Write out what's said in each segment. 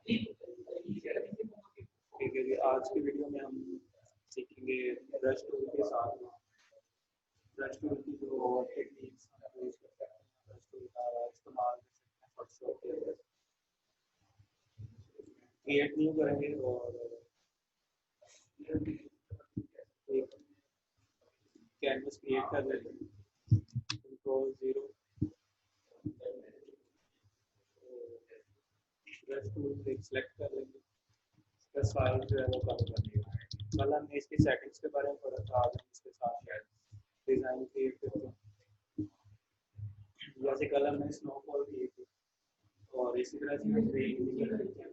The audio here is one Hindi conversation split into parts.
ठीक है जी, आज की वीडियो में हम सीखेंगे ब्रश टूल के साथ ब्रश टूल की जो टेक्निक्स हम यूज कर सकते हैं, ब्रश टूल का इस्तेमाल कर सकते हैं फोटोशॉप के अंदर क्रिएट न्यू करेंगे और एक कैनवस क्रिएट कर लेते हैं। कंट्रोल 0 ब्रश टूल सेलेक्ट कर लेंगे, इसका साइज जो है वो कम कर देगा। कल हमने इसकी सेटिंग्स के बारे में पढ़ा था, आज हम इसके साथ शायद डिज़ाइन क्रिएट करते हैं। जैसे कल हमने स्नोफॉल की थी और इसी तरह से हम रेन भी कर सकते हैं,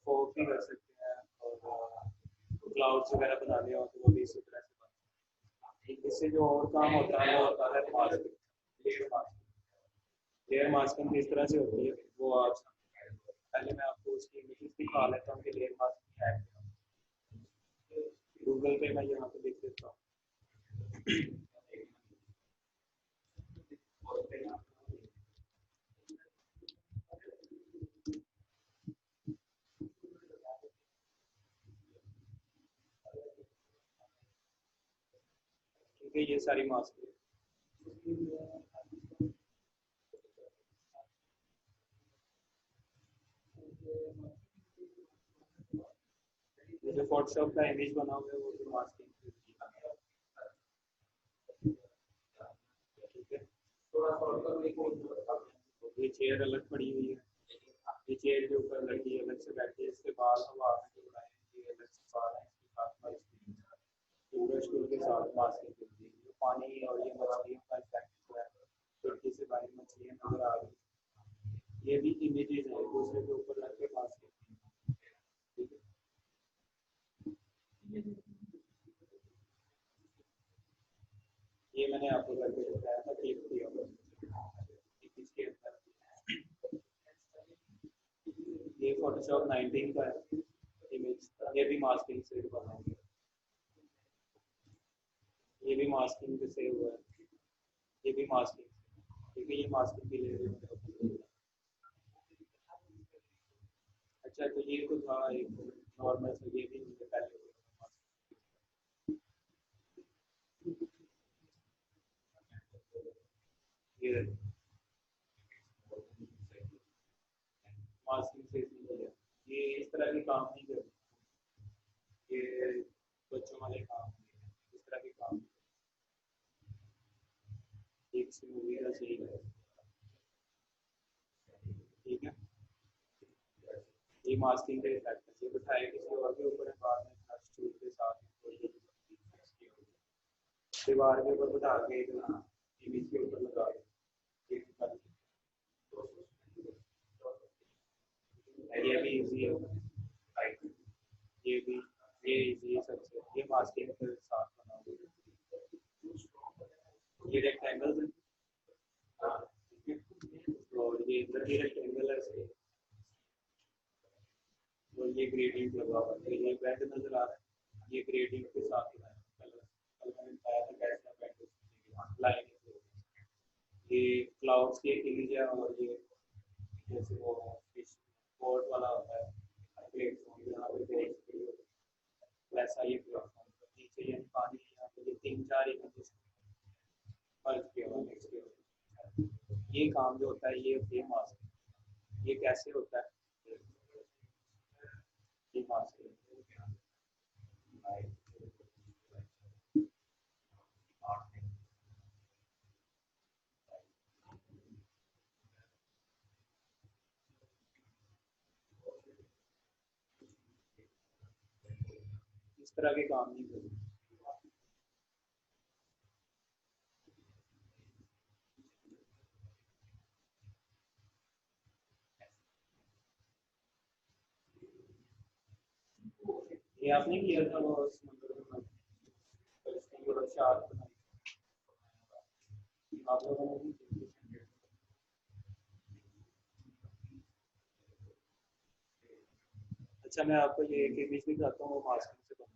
फॉग भी कर सकते हैं और क्लाउड्स वगैरह बनाने हो तो वो भी इसी तरह से बनते हैं। इससे जो और काम होता है वो होता है मास्किंग। लेयर मास्किंग किस तरह से होती है वो आज पहले मैं आपको उसकी इमेजेस दिखा लेता हूँ कि लेयर मास्किंग है क्या। गूगल पे मैं यहाँ पे लिख देता हूँ। ठीक है, ये सारी मास्क जो फोटोशॉप का इमेज बना हुआ है वो भी मास्किंग। ठीक है, ये चेयर अलग पड़ी हुई है, ये चेयर के ऊपर लड़की अलग से बैठी है, इसके बाल हम आगे उड़ाए, ये अलग से बाल है, इसके साथ ब्रश टूल के साथ मास्किंग करती है। जो पानी और ये मछलियों का इफेक्ट जो है, खिड़की से बाहर मछलियाँ नजर आ रही है, ये भी इमेजेस है दूसरे के ऊपर रख के मास्किंग। ठीक है, ये मैंने आपको करके बताया था, क्लिक किया इसके अंदर। ये फोटोशॉप 19 का है इमेज, ये भी मास्किंग से बनाएंगे, ये भी मास्किंग से सेव हुआ है, ये भी मास्किंग से। ठीक है, ये मास्किंग के लिए। अच्छा, तो ये तो था एक नॉर्मल से, ये भी मुझे पहले ये मास्किंग से ये इस तरह के काम नहीं करते, ये बच्चों वाले काम इस तरह के काम एक से मूवी का सही है। ठीक है, ये मास्किंग का इफेक्ट है, ये बिठाए किसी और के ऊपर है, बाद में ब्रश टूल के साथ दीवार के ऊपर बिठा के इमेज के ऊपर लगा दो। ये भी इजी है, ये भी ये इजी है सबसे, ये मास्किंग के साथ बना ये रेक्टेंगल है और ये इधर भी रेक्टेंगल है और ये ग्रेडियंट लगा हुआ है, ये बेंड नजर आ रहा है, ये ग्रेडियंट के साथ है कलर। कल मैंने बताया था कैसे बेंड लाइन, ये क्लाउड्स की एक इमेज है और ये जैसे वो फिश बोर्ड वाला होता है प्लेटफॉर्म, यहाँ पे बोर्ड वैसा ये प्लेटफॉर्म नीचे यानी पानी, यहाँ पे ये 3-4 इमेजेस मर्ज किया हुआ मिक्स किया हुआ। ये काम जो होता है ये मास्क, ये कैसे होता है, ये मास्क इस तरह के काम नहीं करते। ये आपने किया था वो समुद्र में, इसकी शार्प बनाई आप लोगों ने भी। अच्छा, मैं आपको ये एक इमेज दिखाता हूँ वो मास्किंग से बना।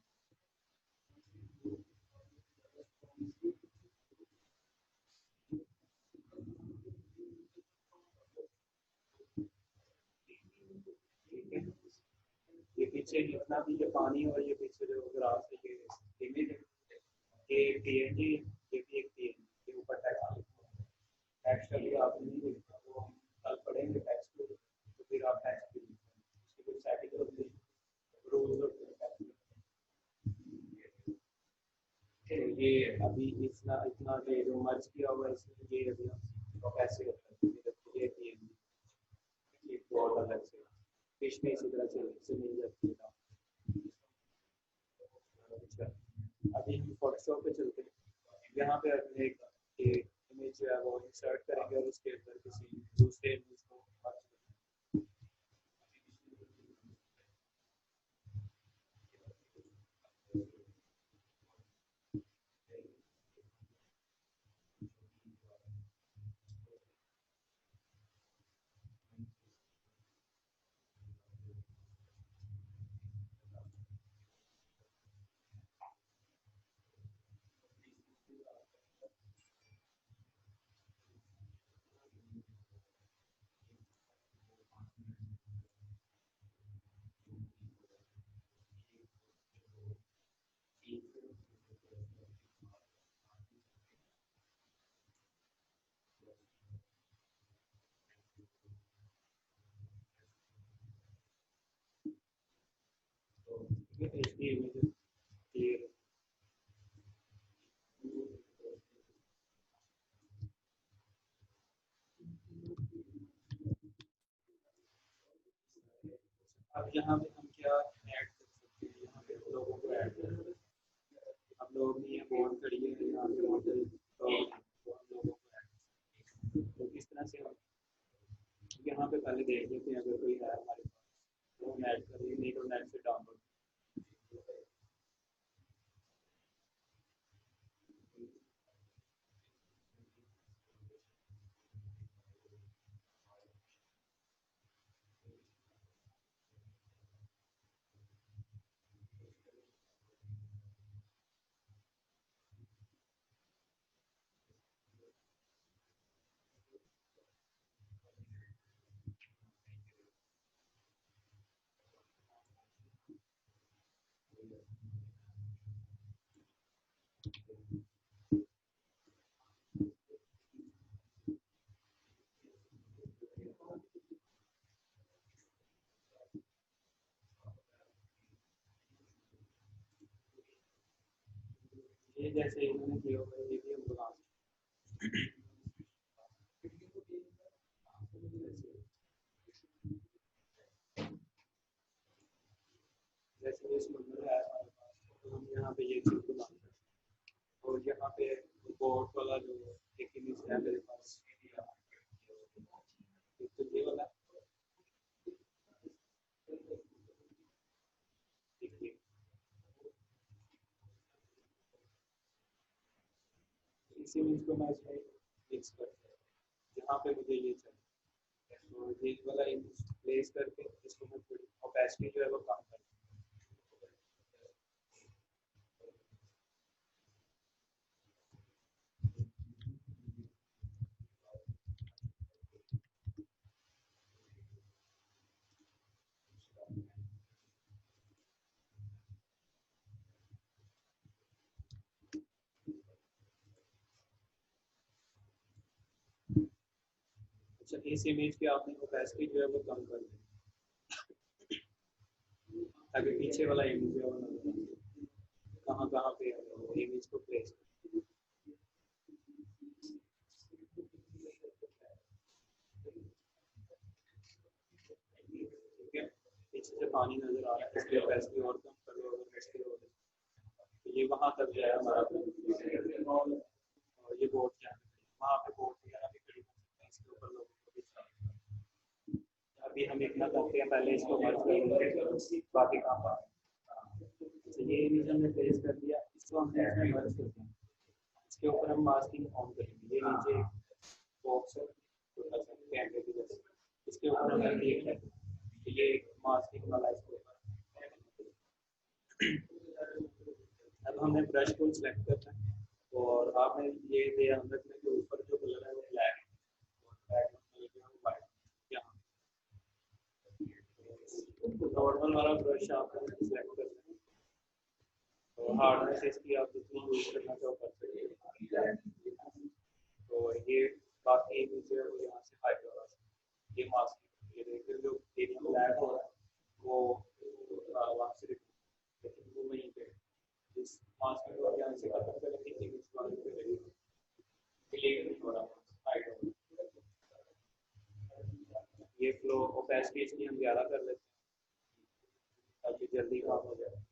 पीछे जितना भी ये पानी और ये पीछे जो ग्रास है ये इमेज है, ये पीएनजी, ये भी एक पीएनजी के ऊपर टेक्स्ट अभी आपने नहीं देखा, वो हम कल पढ़ेंगे टेक्स्ट को, तो फिर आप टेक्स्ट भी उसकी कुछ सेटिंग होती है, रूल्स होते हैं। तो ये अभी इतना इतना ये जो मर्ज किया हुआ है इसमें ये अभी हम कैसे होता है, ये पीएनजी ये बहुत अलग से फिश में इसी तरह से मिल जाती है। अच्छा, अभी हम फोटोशॉप पे चलते हैं। यहाँ पे अपने एक इमेज जो है वो इंसर्ट करेंगे और उसके अंदर किसी दूसरे इमेज को HD इमेज क्लियर। अब यहाँ पे हम क्या ऐड कर सकते हैं, यहाँ पे लोगों को ऐड कर सकते हैं। अब लोग नहीं है, बोर्ड खड़ी है यहाँ पे मॉडल, तो हम लोगों को ऐड तो किस तरह से हम यहाँ पे पहले देख लेते हैं, अगर कोई है हमारे पास तो हम ऐड करेंगे, नहीं तो नेट से डाउनलोड। ये जैसे इन्होंने किया हुआ है, ये भी हम बना जैसे ये समुद्र है हमारे पास, तो हम यहाँ पे ये चीज बना और यहाँ पे बोट वाला जो एक इमेज है मेरे पास, तो ये वाला देखिए, इस इमेज को मैं इसमें मिक्स करता हूँ जहाँ पे मुझे ये चाहिए, तो ये वाला इमेज प्लेस करके इसको मैं थोड़ी ओपेसिटी जो है वो कम कर। अच्छा, इस इमेज की आपने ओपेसिटी जो है वो कम कर दी ताकि पीछे वाला इमेज है वो कहाँ कहाँ पे इमेज को प्लेस कर। ठीक है, पीछे से पानी नजर आ रहा है, इसलिए ओपेसिटी और कम कर लो, अगर नेक्स्ट हो तो ये वहाँ तक जाए हमारा, और ये बोर्ड क्या है वहाँ पे बोर्ड वगैरह भी खड़ी कर सकते हैं, इसके ऊपर लोगों को भी अभी हम इतना करते हैं, पहले इसको मर्ज करेंगे बाकी काम बाकी। तो ये इमेज हमने प्लेस कर दिया, इसको हम इसमें मर्ज करते हैं, इसके ऊपर हम मास्किंग ऑन करेंगे, ये नीचे बॉक्स है छोटा सा कैमरे की जैसे, इसके ऊपर हम क्लिक करते हैं तो ये मास्किंग वाला इसके ऊपर। अब हमने ब्रश को सिलेक्ट करना है और आपने ये ध्यान रखना कि ऊपर जो कलर है वो ब्लैक है और बैकग्राउंड कलर जो है वो वाइट। यहाँ तो नॉर्मल वाला ब्रश आप सिलेक्ट करते हैं, तो हार्डनेस इसकी आप जितनी यूज करना चाहो कर सकते हैं। तो ये बाकी मुझे यहाँ से फायदा हो रहा है। ये मास्क ये देखिए जो एरिया ब्लैक हो रहा है वो वहाँ से लेकिन वो वहीं पे इस मास्क में और यहाँ से खत्म करेंगे कि इस वाले पे रहेगा क्लियर नहीं हो रहा हाइड हो ये फ्लो ओपेसिटी इसलिए हम ज़्यादा कर लेते हैं ताकि जल्दी काम हो जाए।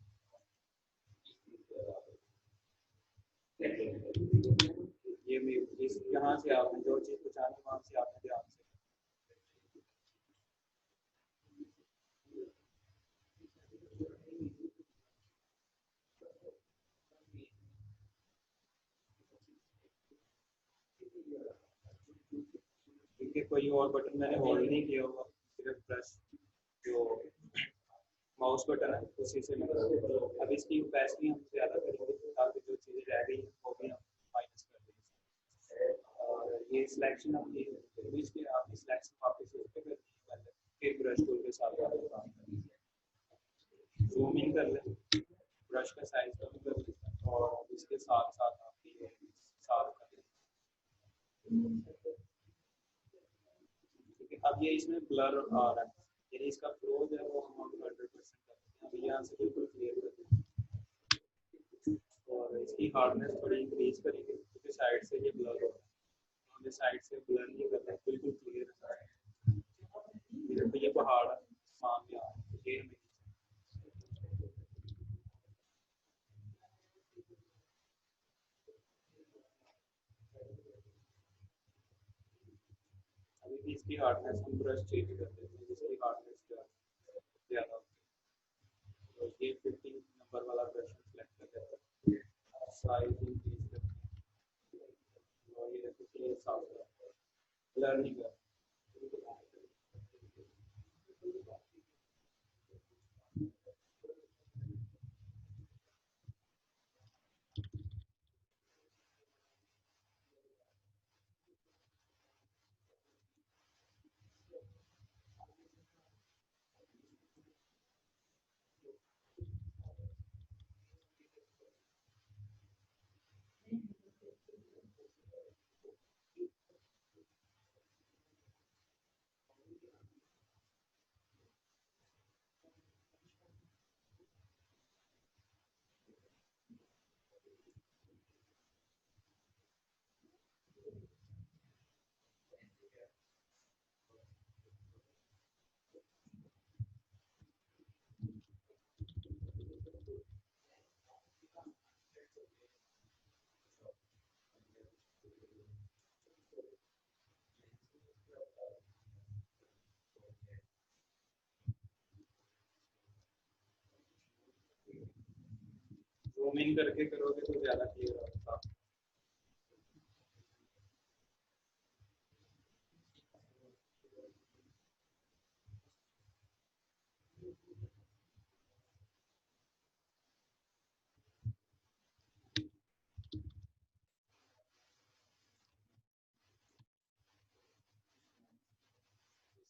ये इस यहाँ से आपने जो चीज़ बचानी वहाँ से आपने ध्यान से क्योंकि कोई और बटन मैंने होल्ड नहीं किया होगा, सिर्फ प्रेस जो माउस बटन है उसी से अब इसकी ओपेसिटी हम ज़्यादा करेंगे ताकि जो चीज़ें रह गई वो भी हम माइनस कर देंगे। और ये सिलेक्शन अपनी इमेज के आपकी सिलेक्शन वापस उस पर करनी है पहले, फिर ब्रश टूल के साथ वाले काम करेंगे। जूम इन कर लें, ब्रश का साइज कम कर लें और इसके साथ साथ आपकी साथ कर लें। अब ये इसमें ब्लर आ रहा है यानी इसका फ्लो जो है वो हम 100% करते हैं। अभी यहाँ से बिल्कुल क्लियर कर दें और इसकी हार्डनेस थोड़ी इंक्रीज करेंगे क्योंकि साइड से ये ब्लर हो रहा है, हमें साइड से ब्लर नहीं करना है, बिल्कुल क्लियर है। तो ये पहाड़ सामने आ रहा है, ये हमें अभी भी इसकी हार्डनेस हम ब्रश चेंज कर देते हैं जिसकी हार्डनेस ज़्यादा होती है। तो ये 15 नंबर वाला ब्रश सेलेक्ट कर देते हैं, साइज इंक्रीज करते हैं और ये क्लियर साफ ब्लर नहीं कर जूम इन करके करोगे तो ज़्यादा क्लियर होगा।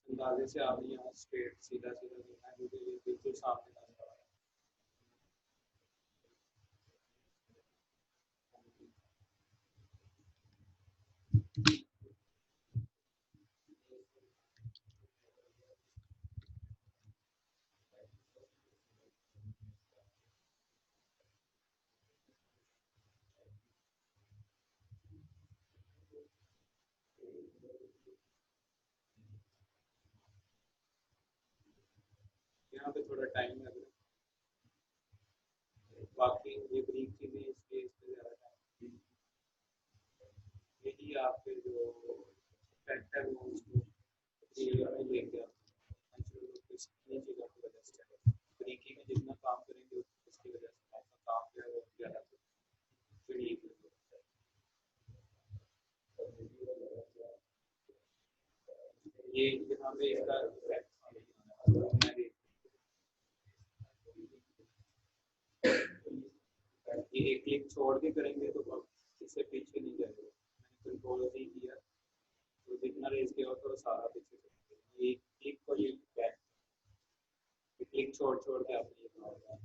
अंदाजे से आपने यहाँ स्ट्रेट सीधा सीधा देना है क्योंकि ये बिल्कुल सामने नजर आ रहा है। यहाँ पे थोड़ा टाइम लग रहा है, बाकी ये ब्रीक चीज़ें इसलिए इस पे ज़्यादा टाइम यही आपके जो इफेक्ट है वो उसको क्लियर में लेके आता है नेचुरल चीज़ों की वजह से ब्रीकी में जितना काम करेंगे उसकी वजह से आपका काम जो है वो ज़्यादा यूनिक ये यहाँ पे इसका इफेक्ट ये एक क्लिक छोड़ के करेंगे तो इससे पीछे नहीं जाएगा। मैंने कंट्रोल नहीं किया तो जितना रेस किया हो तो सारा पीछे ये क्लिक को ये बैक क्लिक लिंक छोड़ छोड़ के आपने ये बनाया।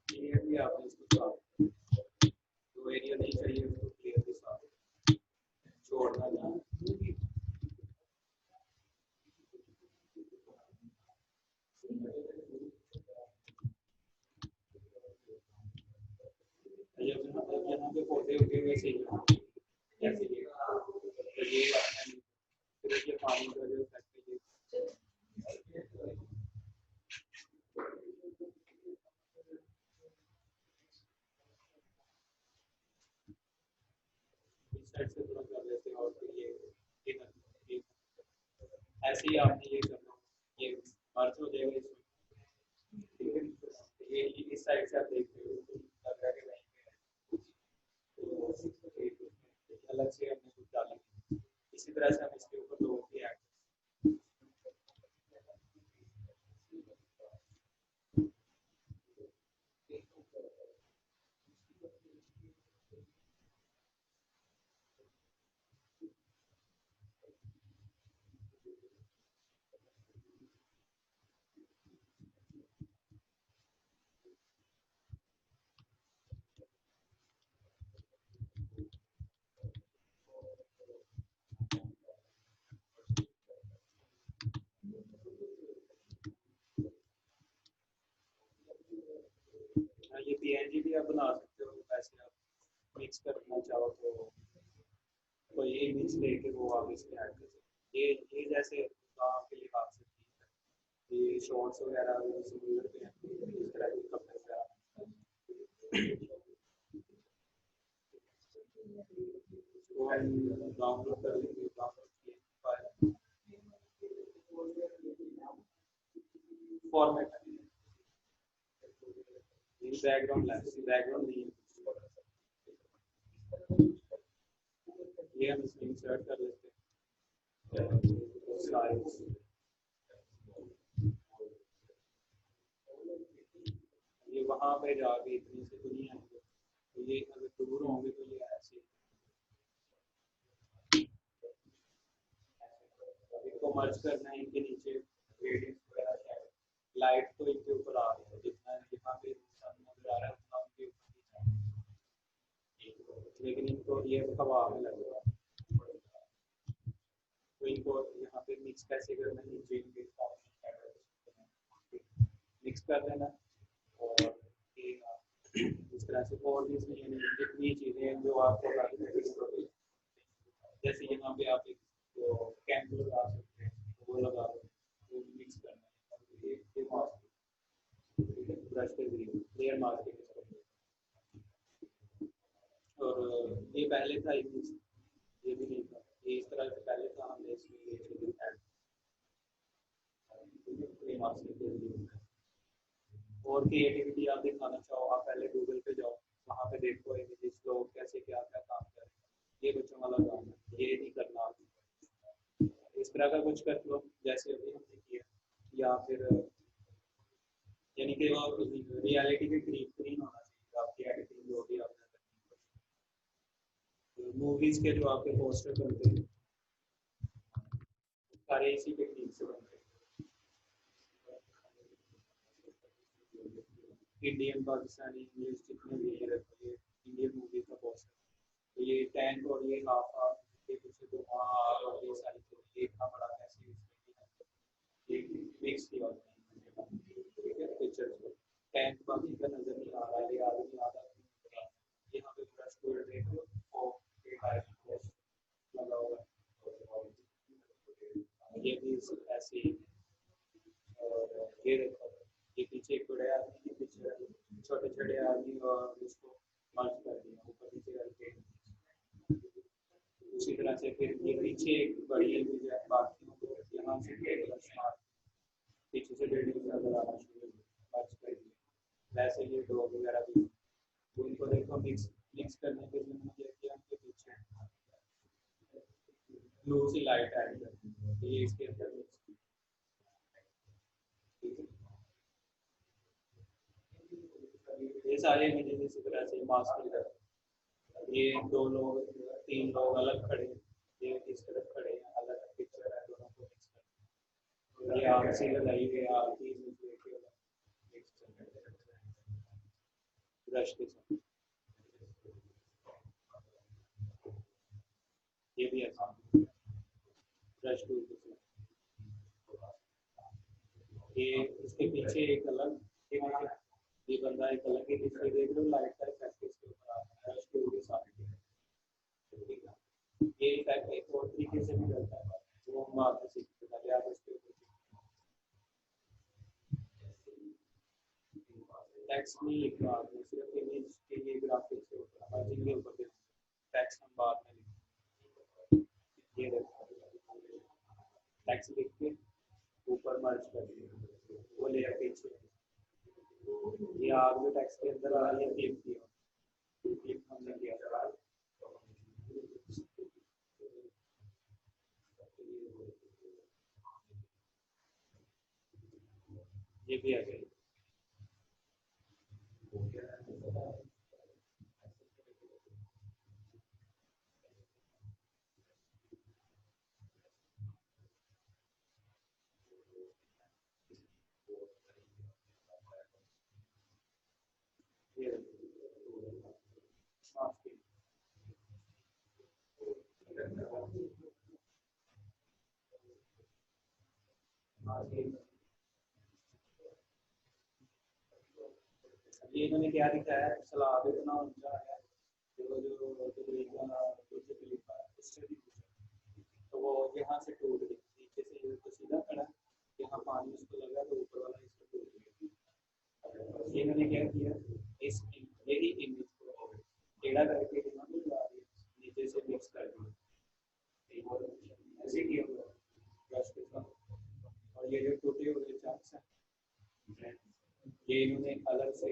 क्लियरली आपने इसको साफ, जो एरिया नहीं चाहिए उसको क्लियरली साफ छोड़ना नहीं। यहाँ पे पौधे उगे हुए चाहिए जैसे ये, तो ये फिर ये पानी का जो फैक्ट्री इस साइड से थोड़ा कर लेते हैं और फिर ये ऐसे ही आपने ये करना, ये मर्ज हो जाएगा इसमें, ठीक है। ये इस साइड से आप देखते हो लग रहा है कि वहीं पे है, तो अलग से हमने कुछ डालेंगे। इसी तरह से हम इसके ऊपर दो भी ऐड ये पीएनजी भी आप बना सकते हो, वैसे आप मिक्स करना चाहो तो कोई इमेज लेके वो आप इसमें ऐड कर सकते हो। ये जैसे काम के लिए आप सकती है, ये शॉर्ट्स वगैरह सिमिलर पे हैं इस तरह के कपड़े वगैरह तो हम डाउनलोड कर लेंगे, डाउनलोड किए फाइल फॉर्मेट बैकग्राउंड बैकग्राउंड नहीं है, ये हम इसमें इंसर्ट कर लेते हैं साइज, ये वहाँ पे जाके इतनी से तो नहीं आएंगे, तो ये अगर दूर होंगे तो ये ऐसे इनको मर्ज करना है, इनके नीचे ग्रेडियंट्स वगैरह लाइट तो इनके ऊपर आ रही है, जितना यहाँ पे सन नजर आ रहा है उतना उनके तो ये हवा में लगेगा। तो इनको यहाँ पे मिक्स कैसे करना है, मिक्स कर देना। और इस तरह से और भी जितनी चीज़ें जो आपको जैसे यहाँ पे आप एक कैंप लगा सकते हैं, वो लगा दो, वो मिक्स करना है, ये मास्क ब्रश के जरिए लेयर मास्क। और ये पहले था इमेज, ये भी नहीं था, ये इस तरह से पहले था, हमने इसमें ये चीज़ें ऐड मास्क के जरिए। और क्रिएटिविटी आप दिखाना चाहो, आप पहले गूगल पे जाओ, वहाँ पे देखो इमेजेस लोग कैसे क्या क्या काम कर रहे हैं, ये बच्चों वाला काम है, ये नहीं करना आप। इस तरह का कुछ कर लो जैसे अभी हमने किया, या फिर यानी कि रियलिटी के करीब करीब होना चाहिए आपकी एडिटिंग जो भी आपने करनी। मूवीज के जो आपके पोस्टर बनते हैं सारे इसी टेक्निक से बनते हैं। इंडियन पाकिस्तानी इंग्लिश जितने भी ये इंडियन मूवी का पोस्टर, तो ये टैंक और ये हाफ हाफ के पीछे तो और ये सारी चीजें इतना बड़ा कैसे ये मिक्स किया होता है, ठीक है। पिक्चर को टैंक बाकी का नजर नहीं आ रहा है, ये आदमी आधा यहाँ पे ब्रश को देख लो और लगा हुआ ये भी ऐसे ही। और ये देखो, ये पीछे एक बड़े आदमी के पीछे छोटे छोटे आदमी और उसको मर्ज कर दिया ऊपर नीचे करके। उसी तरह से फिर ये पीछे एक बड़ी इमेज है, बाकी यहाँ से पीछे से बिल्डिंग नजर आना शुरू मर्ज कर दिया। वैसे ये डॉग वगैरह भी उनको देखो मिक्स मिक्स करने के लिए मुझे किया उनके पीछे ब्लू सी लाइट ऐड कर दी, ये इसके अंदर मिक्स। ये सारे इमेजेस इसी तरह से मास्क की तरह, ये दो लोग तीन लोग अलग खड़े, ये इस तरफ खड़े हैं, अलग पिक्चर है, दोनों को मिक्स कर, ये आग सी लगाई हुई है, आग की मिक्स ब्रश के साथ, ये भी ऐसा ब्रश टूल के साथ। ये इसके पीछे एक अलग ये बंदा एक अलग ही पीछे देख लो, लाइट का इफेक्ट इसके ऊपर आ रहा है ब्रश टूल के साथ। ये इफेक्ट एक और तरीके से भी करता है, वो हम आपसे सीखते हैं, पहले आप इसके ऊपर टेक्स्ट नहीं लिखना, आपने सिर्फ इमेज के लिए ग्राफिक्स के ऊपर मर्जिंग के ऊपर टेक्स्ट हम बाद में लिखेंगे। ये देखो टेक्स्ट लिख के ऊपर मर्ज कर दिया, वो लेयर पीछे, ये आग जो टेक्स्ट के अंदर आ रही है क्लिक किया, क्लिक हमने किया, ये भी आ गई। ये इन्होंने क्या दिखाया है, सलाब इतना ऊंचा है, जो तो वो यहाँ से टूट गई, नीचे से तो सीधा खड़ा, यहाँ पानी उसको लगा तो ऊपर वाला इसको टूट गया। इन्होंने क्या किया, इस यही इमेज को टेढ़ा करके इन्होंने नीचे से मिक्स कर दिया, ऐसे किया हुआ ब्रश के साथ। और ये जो टूटे हुए चंक्स हैं, ये इन्होंने अलग से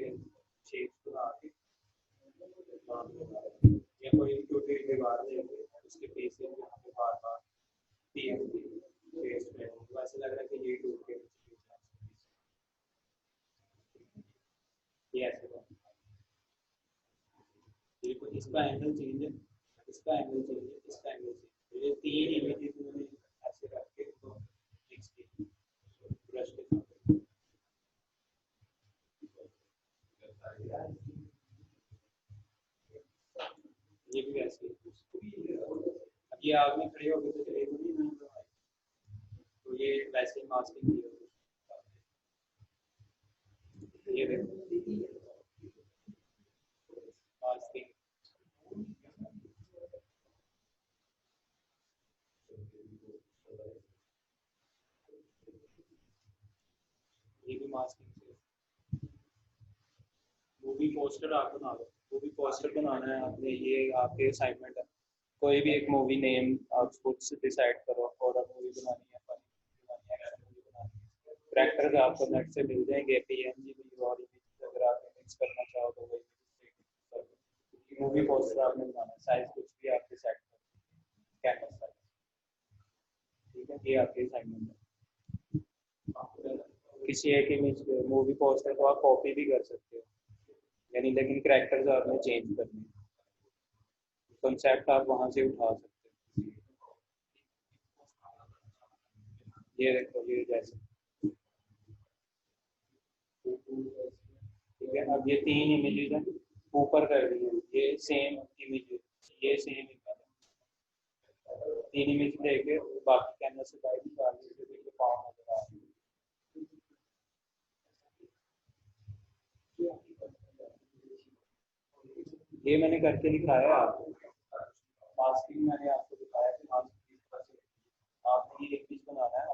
शेप्स बना के या कोई टूटी दीवार लेके उसके पीछे यहाँ पे बार बार फेस में वैसे लग रहा है कि ये टूट के ये ऐसे बिल्कुल इसका एंगल चेंज है, इसका एंगल चेंज है, इसका एंगल चेंज, ये तीन इमेजेस उन्होंने ऐसे करके इसको मिक्स किया ब्रश के साथ। ये भी वैसे ही। अब ये आग में खड़े हो गए तो चलेगा नहीं ना, तो ये वैसे ही मास्किंग की होगी। ये देखो मास्किंग, ये भी मास्किंग से। मूवी पोस्टर आप बना लो, मूवी पोस्टर बनाना है आपने, ये आपके असाइनमेंट है। कोई भी एक मूवी नेम आप खुद से डिसाइड करो, हॉरर मूवी बनानी है, फनी बनानी है, एक्शन मूवी बनानी है। कैरेक्टर्स आपको नेट से मिल जाएंगे, पीएनजी भी और इमेज अगर आप मिक्स करना चाहो तो वही मूवी पोस्टर आपने बनाना है। साइज कुछ भी आप डिसाइड करो, कैनवस साइज। ठीक है, ये आपके असाइनमेंट है। किसी एक इमेज मूवी पोस्टर को आप कॉपी भी कर सकते हो, यानी लेकिन कैरेक्टर्स आपने चेंज करने, कंसेप्ट आप वहां से उठा सकते हो। ये देखो ये जैसे, ठीक है। अब ये 3 इमेजेस हैं, ऊपर कर दिए, ये सेम इमेज, ये सेम इमेज, 3 इमेज लेके बाकी कैमरा से बाहर निकाल दीजिए, देखिए पाँव नजर आ रही है। ये मैंने करके दिखाया है आपको, मास्किंग मैंने आपको दिखाया कि मास्किंग किस तरह से आपने ये इमेज बनाना है,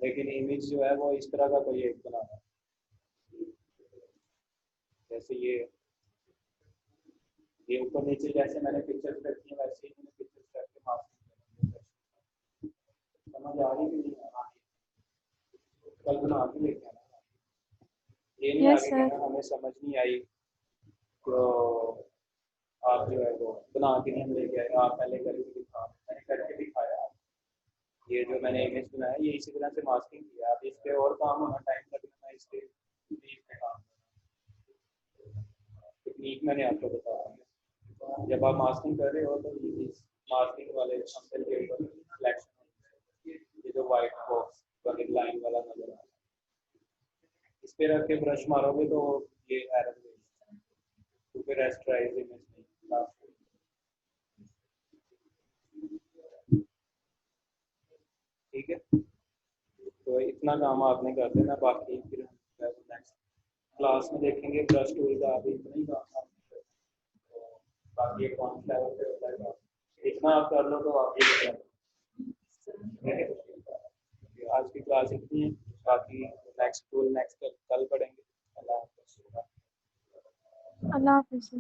लेकिन इमेज जो है वो इस तरह का कोई एक बनाना है, जैसे ये ऊपर नीचे जैसे मैंने पिक्चर्स रखी है वैसे ही मैंने पिक्चर्स रख के मास्किंग करेंगे। समझ आ रही कि नहीं आ रही? कल बना के लेके आना, ये नहीं यस आगे सर। कहना हमें समझ नहीं आई तो आप जो है वो बना के नहीं हम लेके आए, आप पहले करके दिखा, मैंने करके दिखाया। ये जो मैंने इमेज बनाया ये इसी तरह से मास्किंग किया, आप इस पे और काम होना, टाइम लगना, इस पे काम टेक्निक मैंने आपको बताया। जब आप मास्किंग कर रहे हो तो मास्किंग वाले अंकल के ऊपर सिलेक्शन, ये जो व्हाइट बॉक्स वाली लाइन वाला नजर आ रहा है, इस पे रख के ब्रश मारोगे तो ये एरर देगा, तो फिर रेस्टराइज इमेज नहीं। ठीक है, तो इतना काम आपने कर देना, बाकी फिर हम नेक्स्ट क्लास में देखेंगे। ब्रश टूल का अभी इतना ही काम आपने करना है। तो बाकी कौन सा लेवल पे होता है, इतना आप कर लो तो आप ये कर लो। आज की क्लास इतनी है, बाकी नेक्स्ट टूल नेक्स्ट कल पढ़ेंगे। अल्लाह हाफ़िज़। अल्लाह हाफिज़।